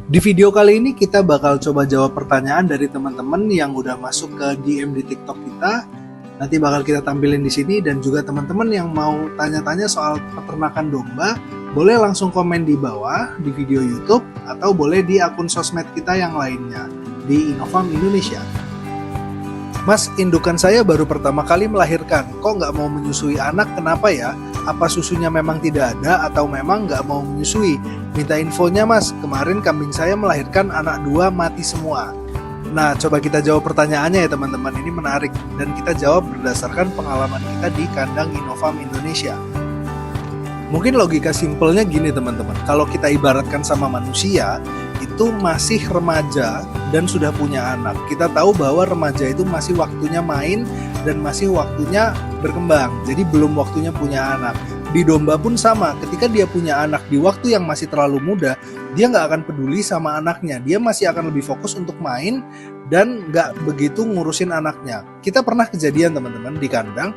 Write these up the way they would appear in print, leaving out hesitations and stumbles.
Di video kali ini kita bakal coba jawab pertanyaan dari teman-teman yang udah masuk ke DM di TikTok kita. Nanti bakal kita tampilin di sini, dan juga teman-teman yang mau tanya-tanya soal peternakan domba, boleh langsung komen di bawah di video YouTube atau boleh di akun sosmed kita yang lainnya di Innofarm Indonesia. Mas, indukan saya baru pertama kali melahirkan, kok nggak mau menyusui anak, kenapa ya? Apa susunya memang tidak ada atau memang nggak mau menyusui? Minta infonya mas, kemarin kambing saya melahirkan anak 2 mati semua. Nah, coba kita jawab pertanyaannya ya teman-teman, ini menarik. Dan kita jawab berdasarkan pengalaman kita di kandang Innofarm Indonesia. Mungkin logika simpelnya gini teman-teman, kalau kita ibaratkan sama manusia, itu masih remaja dan sudah punya anak. Kita tahu bahwa remaja itu masih waktunya main dan masih waktunya berkembang, jadi belum waktunya punya anak. Di domba pun sama, ketika dia punya anak di waktu yang masih terlalu muda, dia nggak akan peduli sama anaknya, dia masih akan lebih fokus untuk main dan nggak begitu ngurusin anaknya. Kita pernah kejadian teman-teman di kandang,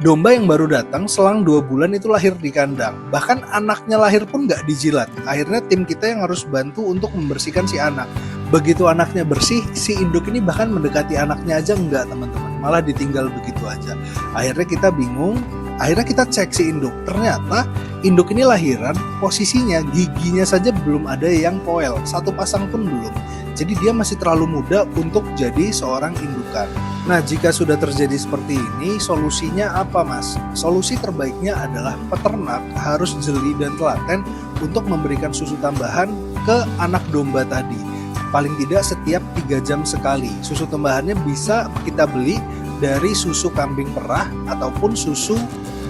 domba yang baru datang selang 2 bulan itu lahir di kandang. Bahkan anaknya lahir pun nggak dijilat. Akhirnya tim kita yang harus bantu untuk membersihkan si anak. Begitu anaknya bersih, si induk ini bahkan mendekati anaknya aja nggak teman-teman. Malah ditinggal begitu aja. Akhirnya kita bingung. Akhirnya kita cek si induk. Ternyata induk ini lahiran, posisinya giginya saja belum ada yang poel. 1 pasang pun belum. Jadi dia masih terlalu muda untuk jadi seorang indukan. Nah, jika sudah terjadi seperti ini, solusinya apa mas? Solusi terbaiknya adalah peternak harus jeli dan telaten untuk memberikan susu tambahan ke anak domba tadi. Paling tidak setiap 3 jam sekali. Susu tambahannya bisa kita beli dari susu kambing perah ataupun susu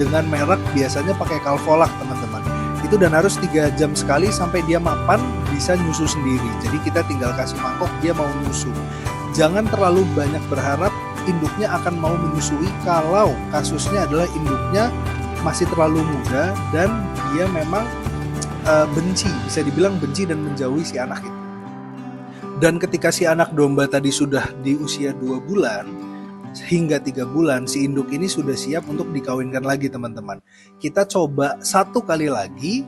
dengan merek biasanya pakai Calfolak teman-teman. Itu dan harus 3 jam sekali sampai dia mapan bisa nyusu sendiri. Jadi kita tinggal kasih mangkok dia mau nyusu. Jangan terlalu banyak berharap induknya akan mau menyusui kalau kasusnya adalah induknya masih terlalu muda dan dia memang benci, bisa dibilang benci dan menjauhi si anak itu. Dan ketika si anak domba tadi sudah di usia 2 bulan hingga 3 bulan, si induk ini sudah siap untuk dikawinkan lagi teman-teman. Kita coba 1 kali lagi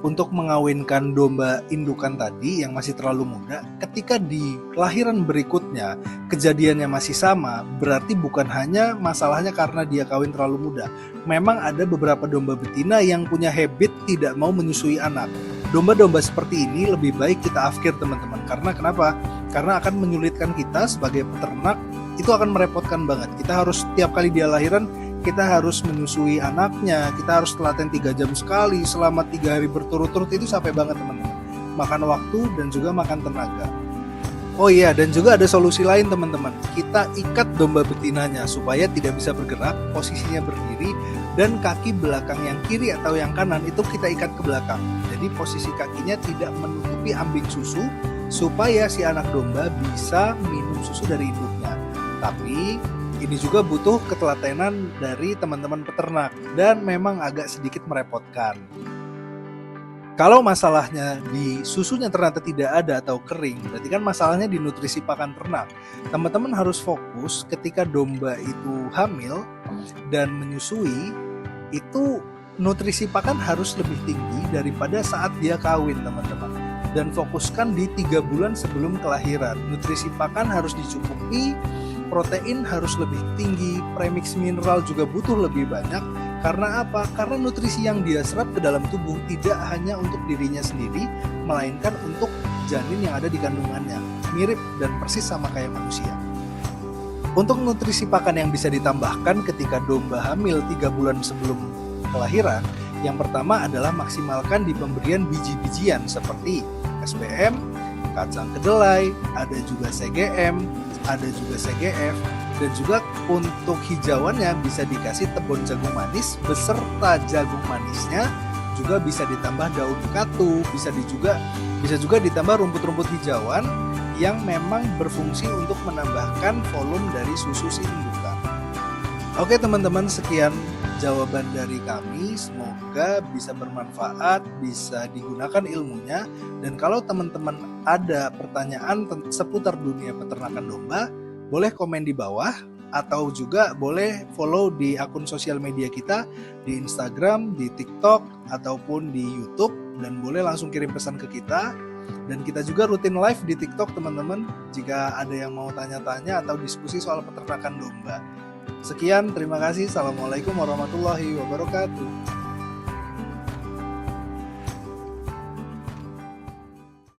untuk mengawinkan domba indukan tadi yang masih terlalu muda. Ketika di lahiran berikutnya kejadiannya masih sama, berarti bukan hanya masalahnya karena dia kawin terlalu muda. Memang ada beberapa domba betina yang punya habit tidak mau menyusui anak. Domba-domba seperti ini lebih baik kita afkir teman-teman. Karena kenapa? Karena akan menyulitkan kita sebagai peternak, itu akan merepotkan banget. Kita harus tiap kali dia lahiran, kita harus menyusui anaknya, kita harus telaten 3 jam sekali selama 3 hari berturut-turut, itu capek banget teman-teman. Makan waktu dan juga makan tenaga. Oh iya, dan juga ada solusi lain teman-teman. Kita ikat domba betinanya supaya tidak bisa bergerak, posisinya berdiri, dan kaki belakang yang kiri atau yang kanan itu kita ikat ke belakang. Jadi posisi kakinya tidak menutupi ambing susu supaya si anak domba bisa minum susu dari induknya. Tapi ini juga butuh ketelatenan dari teman-teman peternak dan memang agak sedikit merepotkan. Kalau masalahnya di susunya ternyata tidak ada atau kering, berarti kan masalahnya di nutrisi pakan ternak. Teman-teman harus fokus ketika domba itu hamil dan menyusui, itu nutrisi pakan harus lebih tinggi daripada saat dia kawin teman-teman. Dan fokuskan di 3 bulan sebelum kelahiran. Nutrisi pakan harus dicukupi, protein harus lebih tinggi, premix mineral juga butuh lebih banyak. Karena apa? Karena nutrisi yang dia serap ke dalam tubuh tidak hanya untuk dirinya sendiri, melainkan untuk janin yang ada di kandungannya. Mirip dan persis sama kayak manusia. Untuk nutrisi pakan yang bisa ditambahkan ketika domba hamil 3 bulan sebelum kelahiran, yang pertama adalah maksimalkan di pemberian biji-bijian seperti SPM, kacang kedelai, ada juga CGM, ada juga CGF, dan juga untuk hijauannya bisa dikasih tebon jagung manis beserta jagung manisnya, juga bisa ditambah daun katu, bisa juga ditambah rumput-rumput hijauan yang memang berfungsi untuk menambahkan volume dari susu si indukan. Oke teman-teman, sekian jawaban dari kami, semoga bisa bermanfaat, bisa digunakan ilmunya. Dan kalau teman-teman ada pertanyaan seputar dunia peternakan domba, boleh komen di bawah atau juga boleh follow di akun sosial media kita di Instagram, di TikTok ataupun di YouTube, dan boleh langsung kirim pesan ke kita. Dan kita juga rutin live di TikTok teman-teman, jika ada yang mau tanya-tanya atau diskusi soal peternakan domba. Sekian, terima kasih. Assalamualaikum warahmatullahi wabarakatuh.